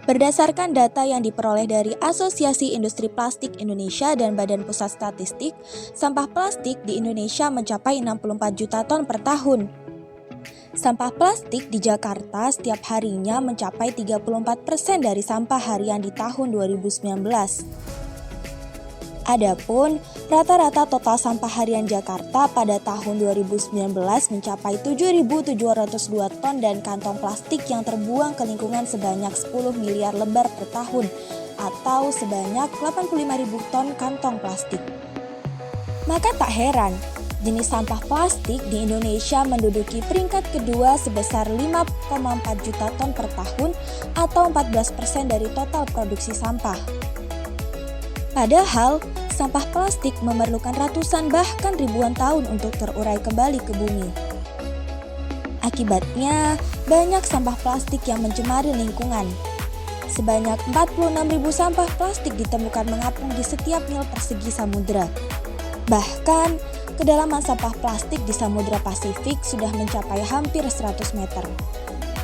Berdasarkan data yang diperoleh dari Asosiasi Industri Plastik Indonesia dan Badan Pusat Statistik, sampah plastik di Indonesia mencapai 64 juta ton per tahun. Sampah plastik di Jakarta setiap harinya mencapai 34% dari sampah harian di tahun 2019. Adapun rata-rata total sampah harian Jakarta pada tahun 2019 mencapai 7.702 ton dan kantong plastik yang terbuang ke lingkungan sebanyak 10 miliar lembar per tahun atau sebanyak 85.000 ton kantong plastik. Maka tak heran, jenis sampah plastik di Indonesia menduduki peringkat kedua sebesar 5,4 juta ton per tahun atau 14% dari total produksi sampah. Padahal, sampah plastik memerlukan ratusan bahkan ribuan tahun untuk terurai kembali ke bumi. Akibatnya, banyak sampah plastik yang mencemari lingkungan. Sebanyak 46.000 sampah plastik ditemukan mengapung di setiap mil persegi samudera. Bahkan, kedalaman sampah plastik di Samudra Pasifik sudah mencapai hampir 100 meter.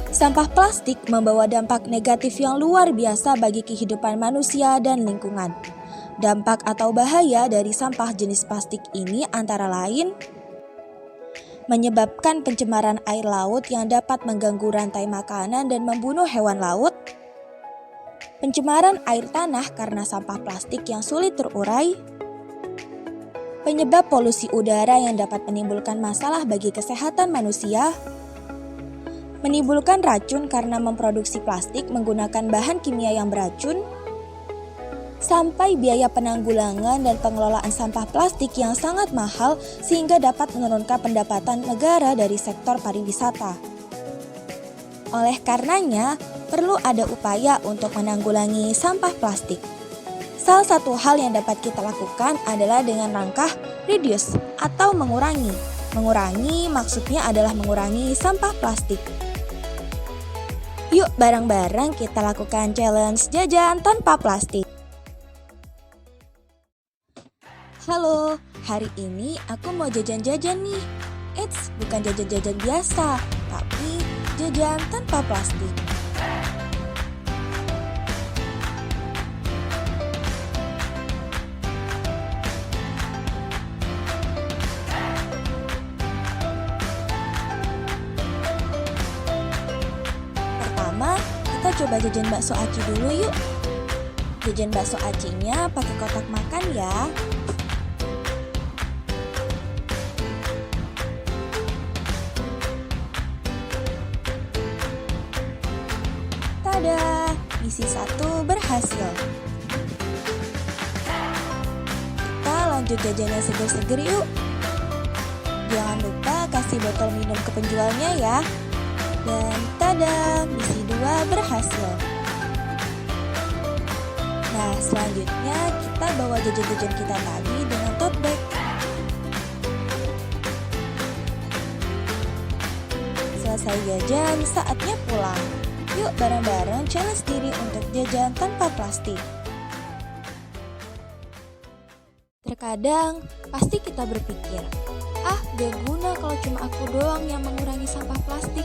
Sampah plastik membawa dampak negatif yang luar biasa bagi kehidupan manusia dan lingkungan. Dampak atau bahaya dari sampah jenis plastik ini antara lain menyebabkan pencemaran air laut yang dapat mengganggu rantai makanan dan membunuh hewan laut, pencemaran air tanah karena sampah plastik yang sulit terurai, penyebab polusi udara yang dapat menimbulkan masalah bagi kesehatan manusia, menimbulkan racun karena memproduksi plastik menggunakan bahan kimia yang beracun, sampai biaya penanggulangan dan pengelolaan sampah plastik yang sangat mahal sehingga dapat menurunkan pendapatan negara dari sektor pariwisata. Oleh karenanya, perlu ada upaya untuk menanggulangi sampah plastik. Salah satu hal yang dapat kita lakukan adalah dengan langkah reduce atau mengurangi. Mengurangi maksudnya adalah mengurangi sampah plastik. Yuk bareng-bareng kita lakukan challenge jajan tanpa plastik. Halo, hari ini aku mau jajan-jajan nih. Eits, bukan jajan-jajan biasa, tapi jajan tanpa plastik. Pertama, kita coba jajan bakso aci dulu yuk. Jajan bakso acinya pakai kotak makan ya. Tada, misi 1 berhasil. Kita lanjut jajannya seger-seger yuk. Jangan lupa kasih botol minum ke penjualnya ya. Dan tada, misi 2 berhasil. Nah, selanjutnya kita bawa jajan-jajan kita tadi dengan tote bag. Selesai jajan, saatnya pulang. Yuk bareng-bareng challenge diri untuk jajan tanpa plastik. Terkadang pasti kita berpikir, gak guna kalau cuma aku doang yang mengurangi sampah plastik.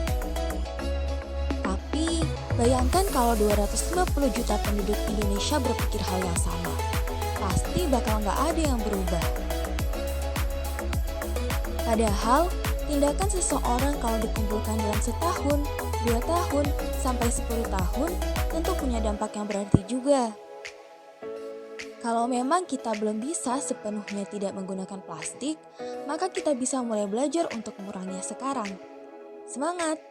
Tapi bayangkan kalau 250 juta penduduk Indonesia berpikir hal yang sama. Pasti bakal gak ada yang berubah. Padahal tindakan seseorang kalau dikumpulkan dalam setahun, 2 tahun, sampai 10 tahun tentu punya dampak yang berarti juga. Kalau memang kita belum bisa sepenuhnya tidak menggunakan plastik, maka kita bisa mulai belajar untuk menguranginya sekarang. Semangat!